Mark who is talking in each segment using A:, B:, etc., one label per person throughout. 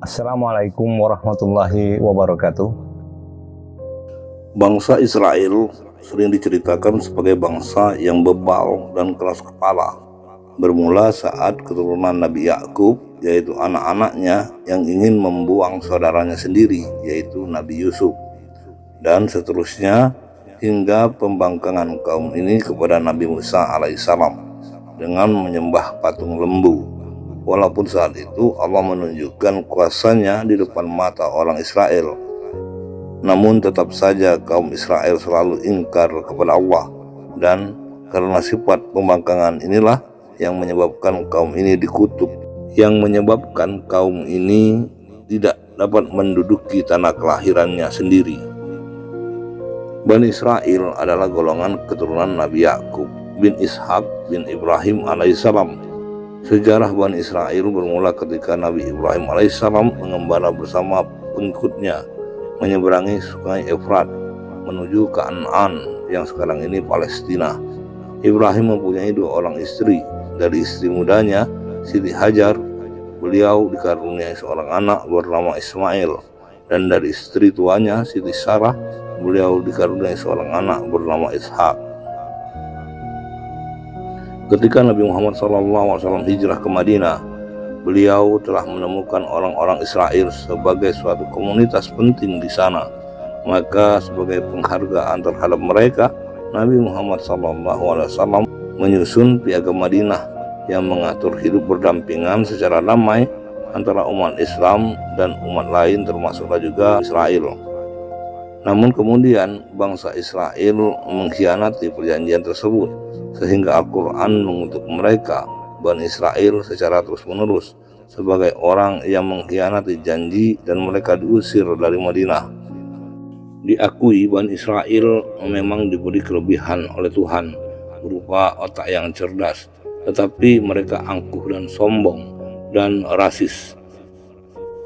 A: Assalamualaikum warahmatullahi wabarakatuh.
B: Bangsa Israel sering diceritakan sebagai bangsa yang bebal dan keras kepala. Bermula saat keturunan Nabi Yakub, yaitu anak-anaknya yang ingin membuang saudaranya sendiri, yaitu Nabi Yusuf. Dan seterusnya hingga pembangkangan kaum ini kepada Nabi Musa alaihissalam dengan menyembah patung lembu. Walaupun saat itu Allah menunjukkan kuasanya di depan mata orang Israel, namun tetap saja kaum Israel selalu ingkar kepada Allah, dan karena sifat pembangkangan inilah yang menyebabkan kaum ini dikutuk, yang menyebabkan kaum ini tidak dapat menduduki tanah kelahirannya sendiri. Bani Israel adalah golongan keturunan Nabi Yakub bin Ishak bin Ibrahim alaihissalam. Sejarah Bani Israel bermula ketika Nabi Ibrahim alaihissalam mengembara bersama pengikutnya menyeberangi sungai Efrat menuju ke Kanaan yang sekarang ini Palestina. Ibrahim mempunyai 2 orang istri. Dari istri mudanya, Siti Hajar, beliau dikaruniai seorang anak bernama Ismail, dan dari istri tuanya, Siti Sarah, beliau dikaruniai seorang anak bernama Ishak. Ketika Nabi Muhammad SAW hijrah ke Madinah, beliau telah menemukan orang-orang Israel sebagai suatu komunitas penting di sana. Maka sebagai penghargaan terhadap mereka, Nabi Muhammad SAW menyusun Piagam Madinah yang mengatur hidup berdampingan secara damai antara umat Islam dan umat lain, termasuklah juga Israel. Namun kemudian bangsa Israel mengkhianati perjanjian tersebut, sehingga Al-Quran mengutuk mereka, Bani Israel, secara terus-menerus sebagai orang yang mengkhianati janji, dan mereka diusir dari Madinah. Diakui Bani Israel memang diberi kelebihan oleh Tuhan berupa otak yang cerdas, tetapi mereka angkuh dan sombong dan rasis.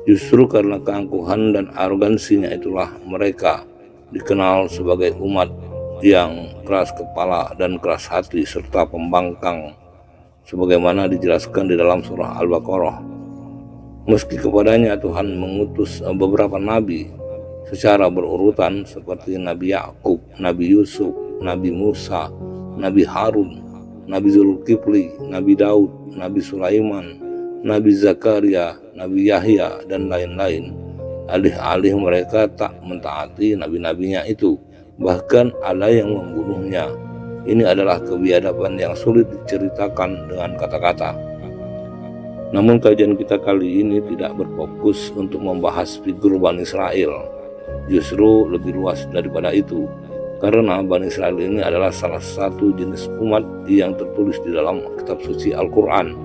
B: Justru karena keangkuhan dan arogansinya itulah mereka dikenal sebagai umat yang keras kepala dan keras hati serta pembangkang, sebagaimana dijelaskan di dalam surah Al-Baqarah. Meski kepadanya Tuhan mengutus beberapa nabi secara berurutan seperti Nabi Yakub, Nabi Yusuf, Nabi Musa, Nabi Harun, Nabi Zulkifli, Nabi Daud, Nabi Sulaiman, Nabi Zakaria, Nabi Yahya, dan lain-lain, alih-alih mereka tak mentaati nabi-nabinya itu, bahkan ada yang membunuhnya. Ini adalah kebiadaban yang sulit diceritakan dengan kata-kata. Namun kajian kita kali ini tidak berfokus untuk membahas figur Bani Israel, justru lebih luas daripada itu, karena Bani Israel ini adalah salah satu jenis umat yang tertulis di dalam kitab suci Al-Quran,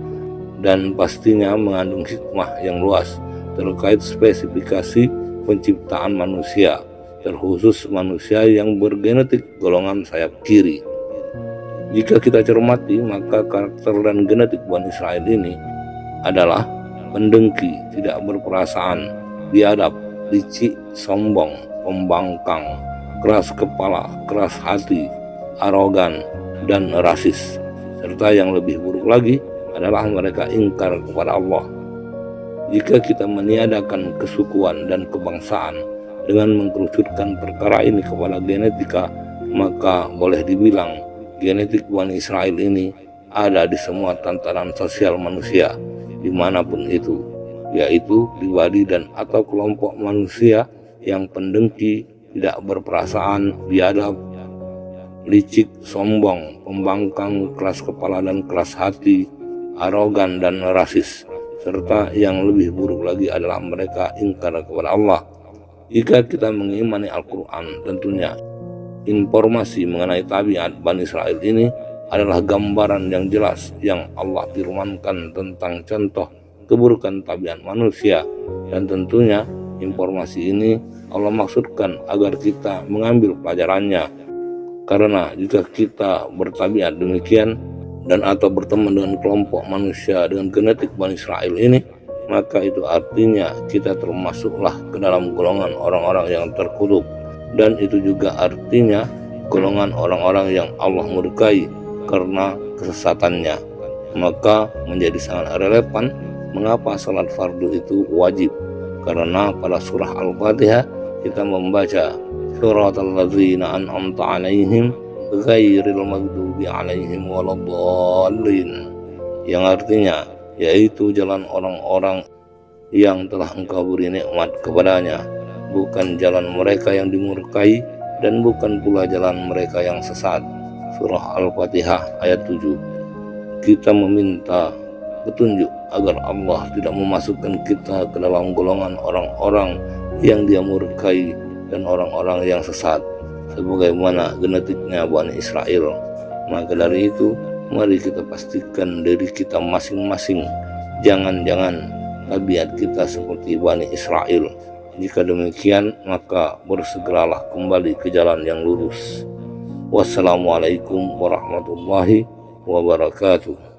B: dan pastinya mengandung hikmah yang luas terkait spesifikasi penciptaan manusia, terkhusus manusia yang bergenetik golongan sayap kiri. Jika kita cermati, maka karakter dan genetik Bani Israel ini adalah pendengki, tidak berperasaan, biadab, licik, sombong, pembangkang, keras kepala, keras hati, arogan, dan rasis. Serta yang lebih buruk lagi adalah mereka ingkar kepada Allah. Jika kita meniadakan kesukuan dan kebangsaan dengan mengkerucutkan perkara ini kepada genetika, maka boleh dibilang genetik Bani Israel ini ada di semua tatanan sosial manusia dimanapun itu, yaitu pribadi dan atau kelompok manusia yang pendengki, tidak berperasaan, biadab, licik, sombong, pembangkang, keras kepala dan keras hati, arogan dan rasis, serta yang lebih buruk lagi adalah mereka ingkar kepada Allah. Jika kita mengimani Al-Quran, tentunya informasi mengenai tabiat Bani Israel ini adalah gambaran yang jelas yang Allah firmankan tentang contoh keburukan tabiat manusia, dan tentunya informasi ini Allah maksudkan agar kita mengambil pelajarannya, karena jika kita bertabiat demikian dan atau berteman dengan kelompok manusia dengan genetik Bani Israel ini, maka itu artinya kita termasuklah ke dalam golongan orang-orang yang terkutuk, dan itu juga artinya golongan orang-orang yang Allah murkai karena kesesatannya. Maka menjadi sangat relevan mengapa salat fardu itu wajib, karena pada surah Al-Fatihah kita membaca suratal ladzina an'amta 'alaihim ghairil maghdubi 'alaihim waladdallin, yang artinya yaitu jalan orang-orang yang telah Engkau beri nikmat kepadanya, bukan jalan mereka yang dimurkai dan bukan pula jalan mereka yang sesat. Surah Al-Fatihah ayat 7. Kita meminta petunjuk agar Allah tidak memasukkan kita ke dalam golongan orang-orang yang Dia murkai dan orang-orang yang sesat sebagaimana genetiknya Bani Israel. Maka dari itu, mari kita pastikan diri kita masing-masing, jangan-jangan tabiat kita seperti Bani Israel. Jika demikian, maka bersegeralah kembali ke jalan yang lurus. Wassalamualaikum warahmatullahi wabarakatuh.